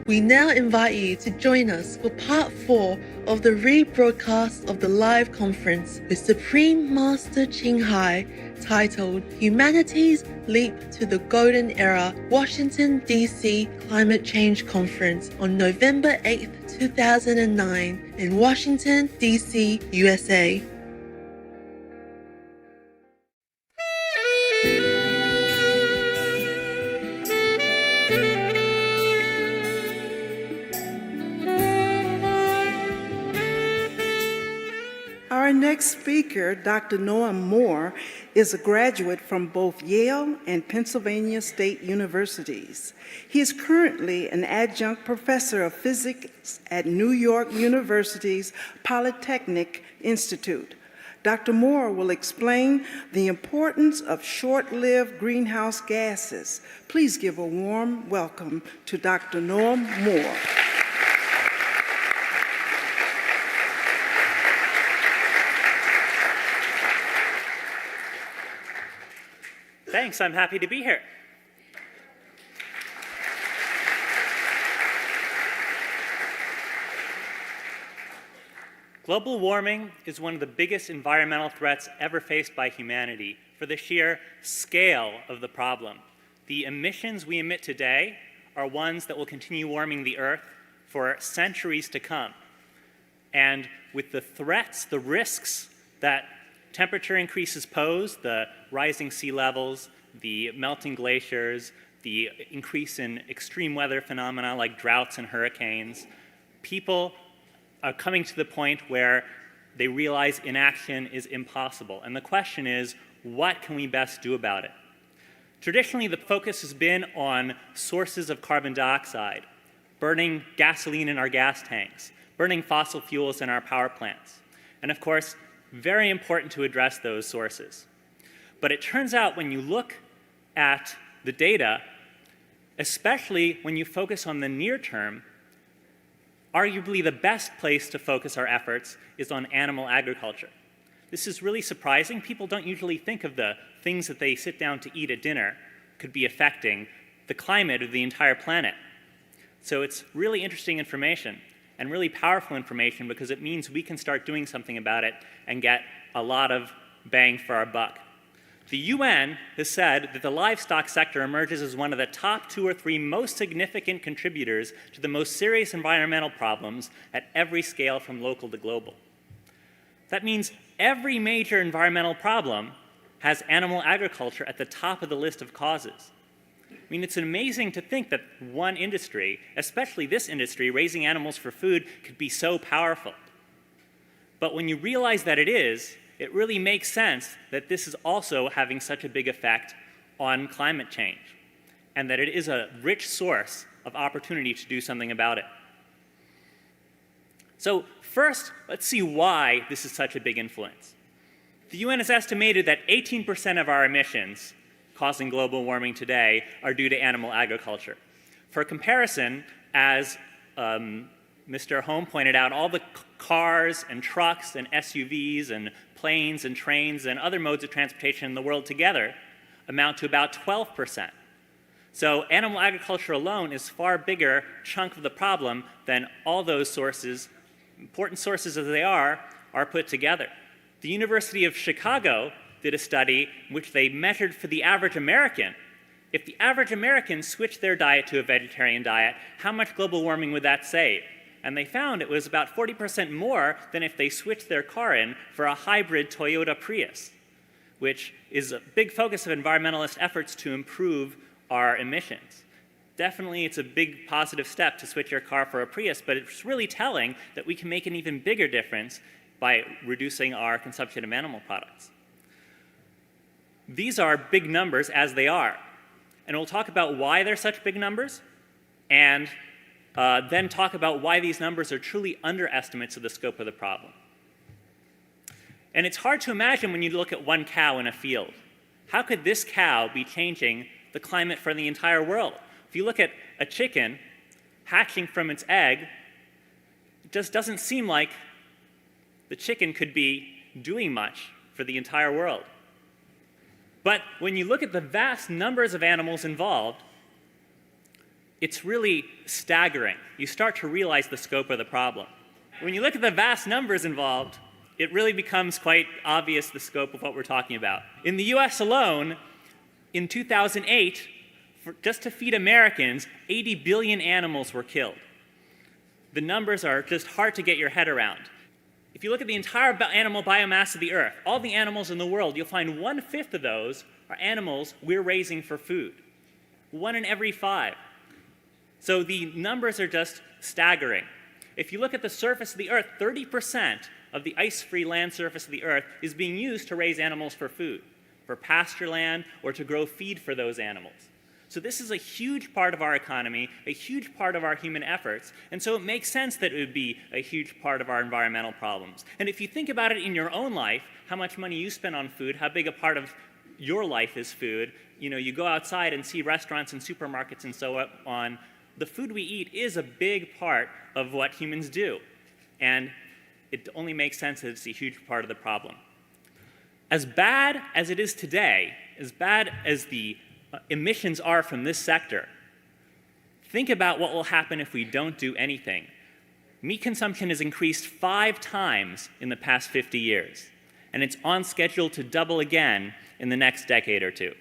We now invite you to join us for part 4 of the rebroadcast of the live conference with Supreme Master Ching Hai, titled Humanity's Leap to the Golden Era Washington, D.C. Climate Change Conference on November 8th, 2009 in Washington, D.C., USA. Our next speaker, Dr. Noam Moore, is a graduate from both Yale and Pennsylvania State Universities. He is currently an adjunct professor of physics at New York University's Polytechnic Institute. Dr. Moore will explain the importance of short-lived greenhouse gases. Please give a warm welcome to Dr. Noam Moore. Thanks, I'm happy to be here. Global warming is one of the biggest environmental threats ever faced by humanity for the sheer scale of the problem. The emissions we emit today are ones that will continue warming the Earth for centuries to come. And with the threats, the risks that temperature increases pose, the rising sea levels, the melting glaciers, the increase in extreme weather phenomena like droughts and hurricanes, people are coming to the point where they realize inaction is impossible. And the question is, what can we best do about it? Traditionally, the focus has been on sources of carbon dioxide, burning gasoline in our gas tanks, burning fossil fuels in our power plants. And of course, very important to address those sources. But it turns out when you look at the data, especially when you focus on the near term, arguably the best place to focus our efforts is on animal agriculture. This is really surprising. People don't usually think of the things that they sit down to eat at dinner could be affecting the climate of the entire planet. So it's really interesting information and really powerful information because it means we can start doing something about it and get a lot of bang for our buck. The UN has said that the livestock sector emerges as one of the top 2 or 3 most significant contributors to the most serious environmental problems at every scale from local to global. That means every major environmental problem has animal agriculture at the top of the list of causes. I mean, it's amazing to think that one industry, especially this industry, raising animals for food, could be so powerful. But when you realize that it is, it really makes sense that this is also having such a big effect on climate change, and that it is a rich source of opportunity to do something about it. So first, let's see why this is such a big influence. The UN has estimated that 18% of our emissions causing global warming today are due to animal agriculture. For comparison, as Mr. Holm pointed out, all the cars and trucks and SUVs and planes and trains and other modes of transportation in the world together amount to about 12%. So animal agriculture alone is a far bigger chunk of the problem than all those sources, important sources as they are put together. The University of Chicago did a study in which they measured for the average American, if the average American switched their diet to a vegetarian diet, how much global warming would that save? And they found it was about 40% more than if they switched their car in for a hybrid Toyota Prius, which is a big focus of environmentalist efforts to improve our emissions. Definitely, it's a big positive step to switch your car for a Prius, but it's really telling that we can make an even bigger difference by reducing our consumption of animal products. These are big numbers as they are. And we'll talk about why they're such big numbers, and then talk about why these numbers are truly underestimates of the scope of the problem. And it's hard to imagine when you look at one cow in a field. How could this cow be changing the climate for the entire world? If you look at a chicken hatching from its egg, it just doesn't seem like the chicken could be doing much for the entire world. But when you look at the vast numbers of animals involved, it's really staggering. You start to realize the scope of the problem. When you look at the vast numbers involved, it really becomes quite obvious the scope of what we're talking about. In the US alone, in 2008, just to feed Americans, 80 billion animals were killed. The numbers are just hard to get your head around. If you look at the entire animal biomass of the Earth, all the animals in the world, you'll find 1/5 of those are animals we're raising for food. 1 in every 5. So the numbers are just staggering. If you look at the surface of the Earth, 30% of the ice-free land surface of the Earth is being used to raise animals for food, for pasture land, or to grow feed for those animals. So this is a huge part of our economy, a huge part of our human efforts, and so it makes sense that it would be a huge part of our environmental problems. And if you think about it in your own life, how much money you spend on food, how big a part of your life is food, you go outside and see restaurants and supermarkets and so on, the food we eat is a big part of what humans do. And it only makes sense that it's a huge part of the problem. As bad as it is today, as bad as the emissions are from this sector, think about what will happen if we don't do anything. Meat consumption has increased 5 times in the past 50 years, and it's on schedule to double again in the next decade or two.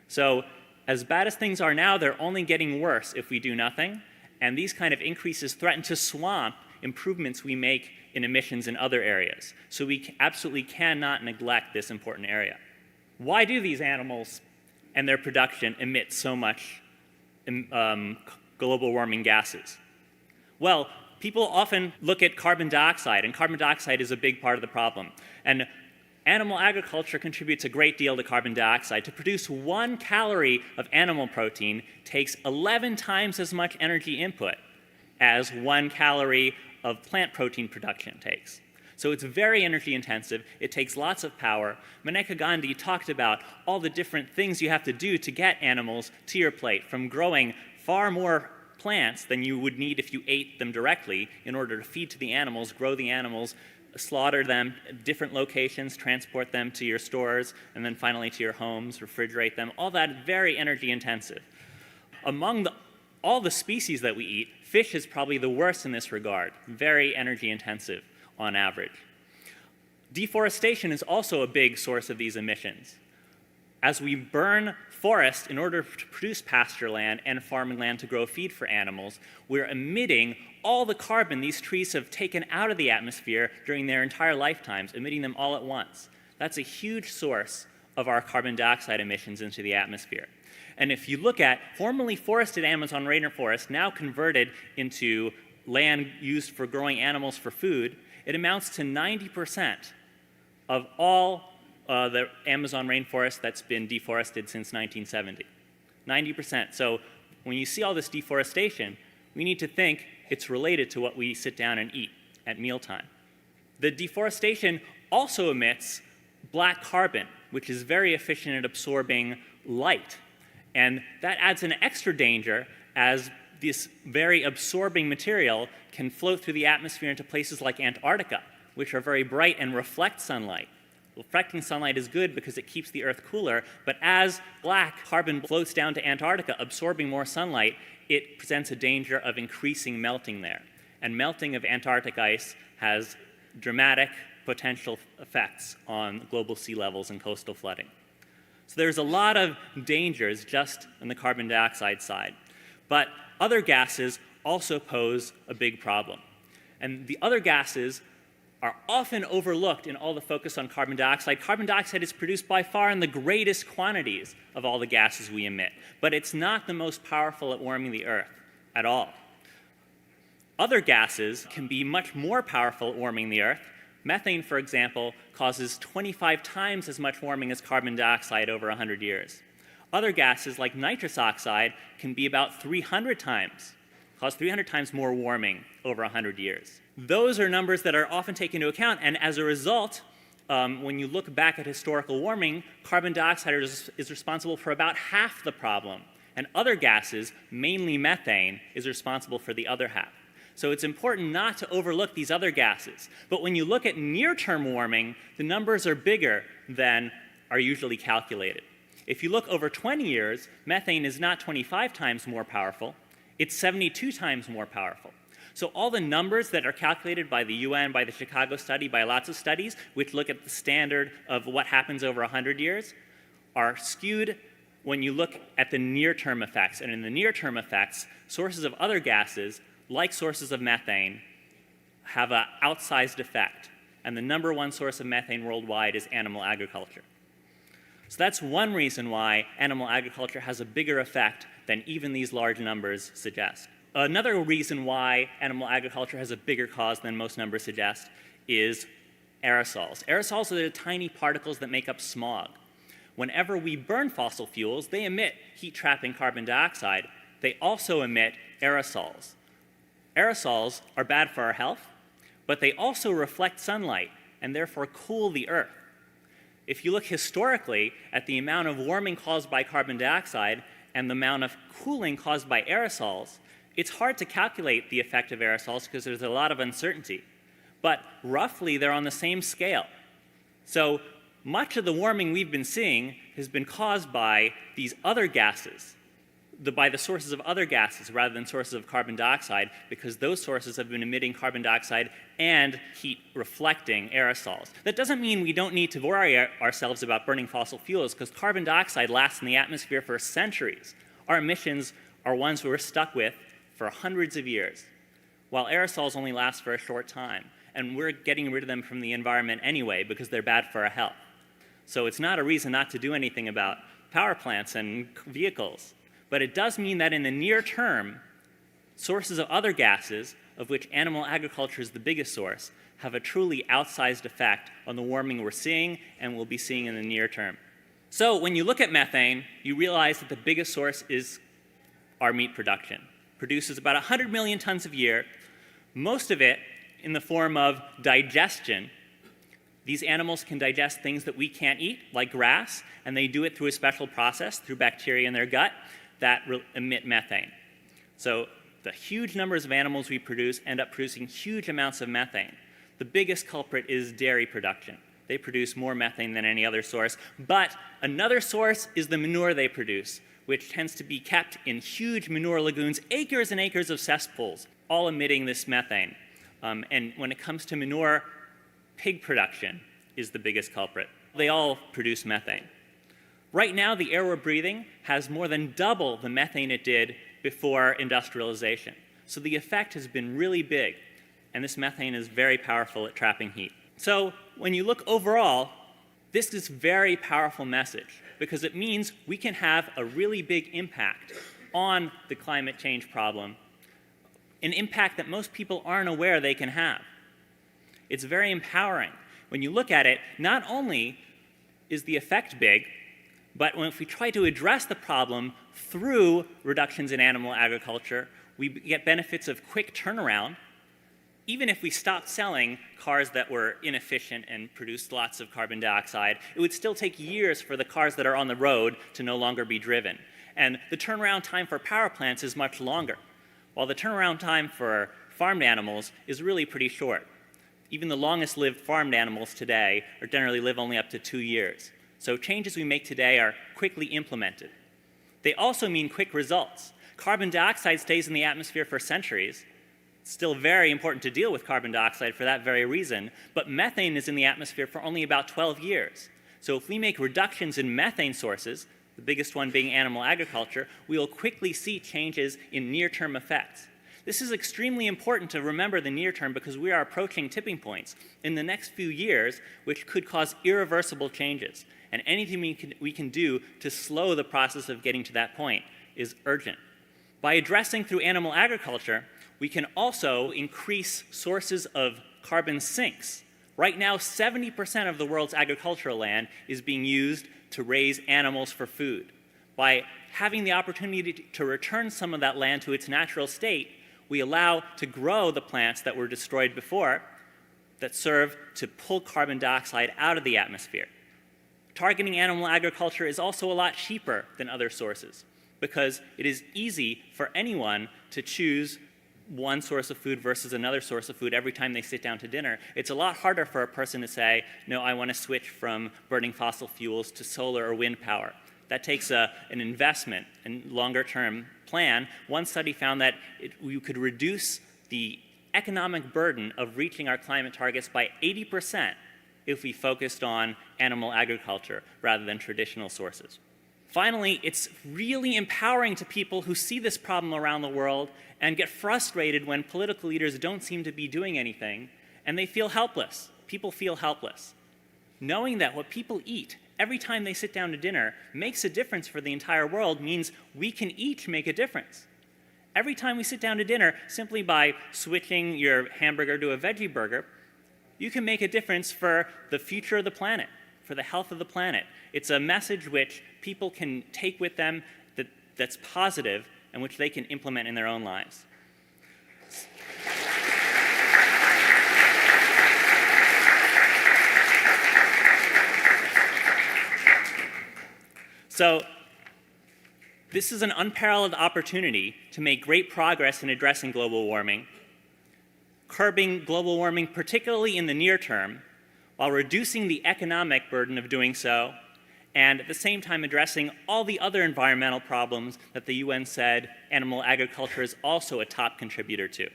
So as bad as things are now, they're only getting worse if we do nothing, and these kind of increases threaten to swamp improvements we make in emissions in other areas. So we absolutely cannot neglect this important area. Why do these animals and their production emit so much global warming gases? Well, people often look at carbon dioxide, and carbon dioxide is a big part of the problem. And animal agriculture contributes a great deal to carbon dioxide. To produce 1 calorie of animal protein takes 11 times as much energy input as 1 calorie of plant protein production takes. So it's very energy intensive, it takes lots of power. Maneka Gandhi talked about all the different things you have to do to get animals to your plate, from growing far more plants than you would need if you ate them directly in order to feed to the animals, grow the animals, slaughter them at different locations, transport them to your stores, and then finally to your homes, refrigerate them. All that very energy intensive. Among all the species that we eat, fish is probably the worst in this regard, very energy intensive on average. Deforestation is also a big source of these emissions. As we burn forest in order to produce pasture land and farming land to grow feed for animals, we're emitting all the carbon these trees have taken out of the atmosphere during their entire lifetimes, emitting them all at once. That's a huge source of our carbon dioxide emissions into the atmosphere. And if you look at formerly forested Amazon rainforest, now converted into land used for growing animals for food, it amounts to 90% of all the Amazon rainforest that's been deforested since 1970. 90%. So when you see all this deforestation, we need to think it's related to what we sit down and eat at mealtime. The deforestation also emits black carbon, which is very efficient at absorbing light. And that adds an extra danger as this very absorbing material can float through the atmosphere into places like Antarctica, which are very bright and reflect sunlight. Reflecting sunlight is good because it keeps the Earth cooler, but as black carbon floats down to Antarctica, absorbing more sunlight, it presents a danger of increasing melting there. And melting of Antarctic ice has dramatic potential effects on global sea levels and coastal flooding. So there's a lot of dangers just on the carbon dioxide side. But other gases also pose a big problem. And the other gases are often overlooked in all the focus on carbon dioxide. Carbon dioxide is produced by far in the greatest quantities of all the gases we emit, but it's not the most powerful at warming the Earth at all. Other gases can be much more powerful at warming the Earth. Methane, for example, causes 25 times as much warming as carbon dioxide over 100 years. Other gases, like nitrous oxide, can be about 300 times, cause 300 times more warming over 100 years. Those are numbers that are often taken into account, and as a result, when you look back at historical warming, carbon dioxide is responsible for about half the problem, and other gases, mainly methane, is responsible for the other half. So it's important not to overlook these other gases. But when you look at near-term warming, the numbers are bigger than are usually calculated. If you look over 20 years, methane is not 25 times more powerful. It's 72 times more powerful. So all the numbers that are calculated by the UN, by the Chicago study, by lots of studies, which look at the standard of what happens over 100 years, are skewed when you look at the near-term effects. And in the near-term effects, sources of other gases, like sources of methane, have an outsized effect. And the number one source of methane worldwide is animal agriculture. So that's one reason why animal agriculture has a bigger effect than even these large numbers suggest. Another reason why animal agriculture has a bigger cause than most numbers suggest is aerosols. Aerosols are the tiny particles that make up smog. Whenever we burn fossil fuels, they emit heat-trapping carbon dioxide. They also emit aerosols. Aerosols are bad for our health, but they also reflect sunlight and therefore cool the Earth. If you look historically at the amount of warming caused by carbon dioxide and the amount of cooling caused by aerosols, it's hard to calculate the effect of aerosols because there's a lot of uncertainty. But roughly, they're on the same scale. So much of the warming we've been seeing has been caused by these other gases, by the sources of other gases rather than sources of carbon dioxide, because those sources have been emitting carbon dioxide and heat-reflecting aerosols. That doesn't mean we don't need to worry ourselves about burning fossil fuels, because carbon dioxide lasts in the atmosphere for centuries. Our emissions are ones we're stuck with for hundreds of years, while aerosols only last for a short time. And we're getting rid of them from the environment anyway because they're bad for our health. So it's not a reason not to do anything about power plants and vehicles. But it does mean that in the near term, sources of other gases, of which animal agriculture is the biggest source, have a truly outsized effect on the warming we're seeing and will be seeing in the near term. So when you look at methane, you realize that the biggest source is our meat production. Produces about 100 million tons a year, most of it in the form of digestion. These animals can digest things that we can't eat, like grass, and they do it through a special process, through bacteria in their gut, that emit methane. So the huge numbers of animals we produce end up producing huge amounts of methane. The biggest culprit is dairy production. They produce more methane than any other source, but another source is the manure they produce, which tends to be kept in huge manure lagoons, acres and acres of cesspools, all emitting this methane. And when it comes to manure, pig production is the biggest culprit. They all produce methane. Right now, the air we're breathing has more than double the methane it did before industrialization. So the effect has been really big, and this methane is very powerful at trapping heat. So when you look overall, this is a very powerful message, because it means we can have a really big impact on the climate change problem, an impact that most people aren't aware they can have. It's very empowering. When you look at it, not only is the effect big, but if we try to address the problem through reductions in animal agriculture, we get benefits of quick turnaround. Even if we stopped selling cars that were inefficient and produced lots of carbon dioxide, it would still take years for the cars that are on the road to no longer be driven. And the turnaround time for power plants is much longer, while the turnaround time for farmed animals is really pretty short. Even the longest-lived farmed animals today generally live only up to 2 years. So changes we make today are quickly implemented. They also mean quick results. Carbon dioxide stays in the atmosphere for centuries. It's still very important to deal with carbon dioxide for that very reason, but methane is in the atmosphere for only about 12 years. So if we make reductions in methane sources, the biggest one being animal agriculture, we will quickly see changes in near-term effects. This is extremely important to remember the near term because we are approaching tipping points in the next few years which could cause irreversible changes. And anything we can do to slow the process of getting to that point is urgent. By addressing through animal agriculture, we can also increase sources of carbon sinks. Right now, 70% of the world's agricultural land is being used to raise animals for food. By having the opportunity to return some of that land to its natural state, we allow to grow the plants that were destroyed before that serve to pull carbon dioxide out of the atmosphere. Targeting animal agriculture is also a lot cheaper than other sources because it is easy for anyone to choose one source of food versus another source of food every time they sit down to dinner. It's a lot harder for a person to say, no, I want to switch from burning fossil fuels to solar or wind power. That takes an investment and longer-term plan. One study found that we could reduce the economic burden of reaching our climate targets by 80% if we focused on animal agriculture rather than traditional sources. Finally, it's really empowering to people who see this problem around the world and get frustrated when political leaders don't seem to be doing anything, and they feel helpless. People feel helpless. Knowing that what people eat every time they sit down to dinner makes a difference for the entire world means we can each make a difference. Every time we sit down to dinner, simply by switching your hamburger to a veggie burger, you can make a difference for the future of the planet, for the health of the planet. It's a message which people can take with them that's positive and which they can implement in their own lives. So this is an unparalleled opportunity to make great progress in addressing global warming, curbing global warming, particularly in the near term, while reducing the economic burden of doing so, and at the same time addressing all the other environmental problems that the UN said animal agriculture is also a top contributor to.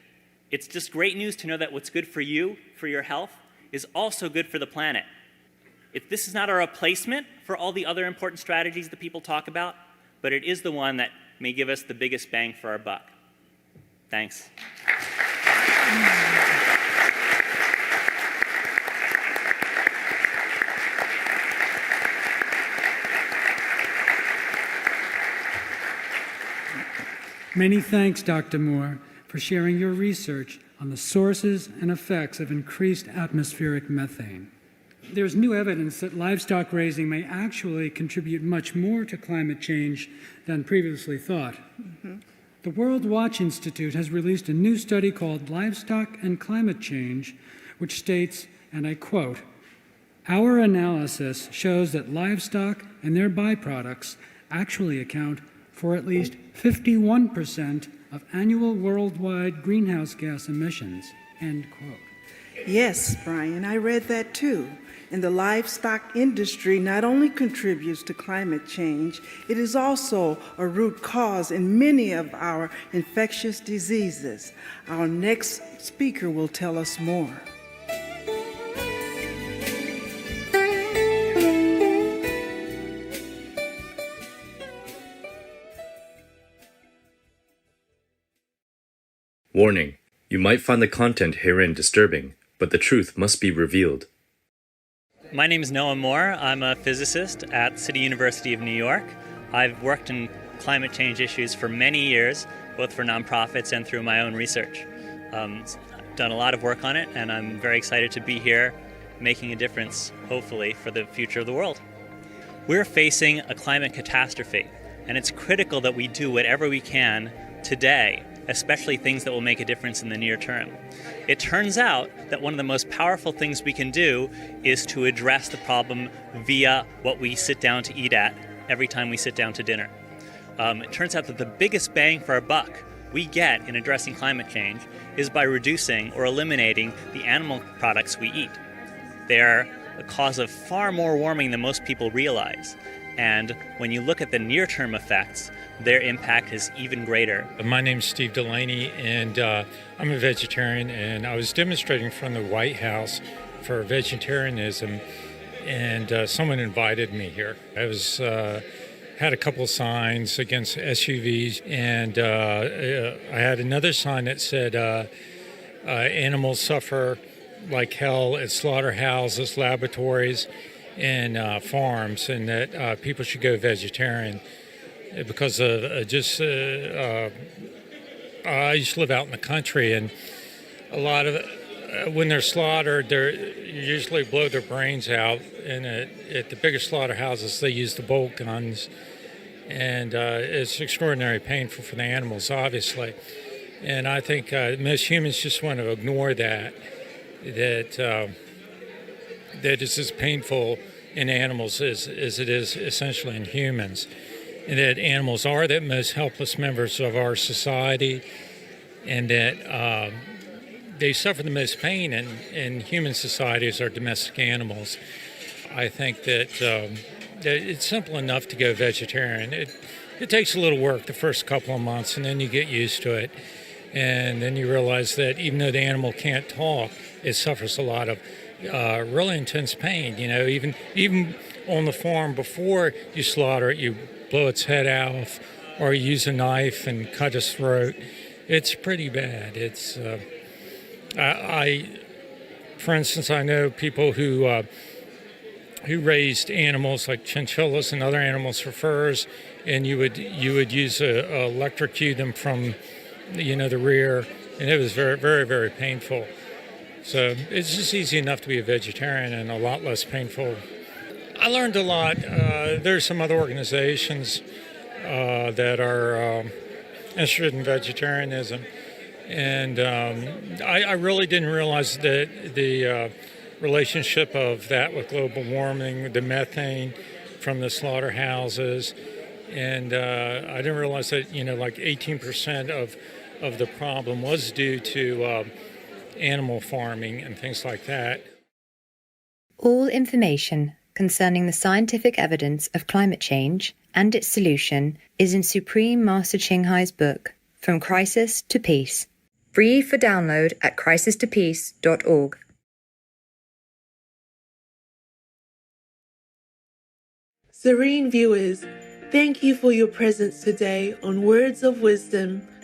It's just great news to know that what's good for you, for your health, is also good for the planet. This is not a replacement for all the other important strategies that people talk about, but it is the one that may give us the biggest bang for our buck. Thanks. Many thanks, Dr. Moore, for sharing your research on the sources and effects of increased atmospheric methane. There's new evidence that livestock raising may actually contribute much more to climate change than previously thought. The World Watch Institute has released a new study called Livestock and Climate Change, which states, and I quote, "Our analysis shows that livestock and their byproducts actually account for at least 51% of annual worldwide greenhouse gas emissions," end quote. Yes, Brian, I read that too. And the livestock industry not only contributes to climate change, it is also a root cause in many of our infectious diseases. Our next speaker will tell us more. Warning: you might find the content herein disturbing, but the truth must be revealed. My name is Noah Moore. I'm a physicist at City University of New York. I've worked in climate change issues for many years, both for nonprofits and through my own research. I've done a lot of work on it, and I'm very excited to be here making a difference, hopefully, for the future of the world. We're facing a climate catastrophe, and it's critical that we do whatever we can today, especially things that will make a difference in the near term. It turns out that one of the most powerful things we can do is to address the problem via what we sit down to eat at every time we sit down to dinner. It turns out that the biggest bang for our buck we get in addressing climate change is by reducing or eliminating the animal products we eat. They're the cause of far more warming than most people realize. And when you look at the near-term effects, their impact is even greater. My name's Steve Delaney, and I'm a vegetarian, and I was demonstrating from the White House for vegetarianism, and someone invited me here. I was had a couple of signs against SUVs, and I had another sign that said animals suffer like hell at slaughterhouses, laboratories, and farms, and that people should go vegetarian because of I used to live out in the country, and a lot of when they're slaughtered, you usually blow their brains out, and at the bigger slaughterhouses they use the bolt guns, and it's extraordinarily painful for the animals, obviously. And I think most humans just want to ignore that is as painful in animals as it is essentially in humans, and that animals are the most helpless members of our society, and that they suffer the most pain in human society as our domestic animals. I think that it's simple enough to go vegetarian. It takes a little work the first couple of months, and then you get used to it. And then you realize that even though the animal can't talk, it suffers a lot of really intense pain. You know, even on the farm before you slaughter it, you blow its head off, or you use a knife and cut its throat. It's pretty bad. It's for instance, I know people who raised animals like chinchillas and other animals for furs, and you would use electrocute them from the rear, and it was very, very, very painful. So it's just easy enough to be a vegetarian and a lot less painful. I learned a lot. There's some other organizations that are interested in vegetarianism, and I really didn't realize that the relationship of that with global warming, the methane from the slaughterhouses, and I didn't realize that like 18% of the problem was due to animal farming and things like that. All information concerning the scientific evidence of climate change and its solution is in Supreme Master Ching Hai's book, From Crisis to Peace, free for download at crisistopeace.org. Serene viewers, thank you for your presence today on Words of Wisdom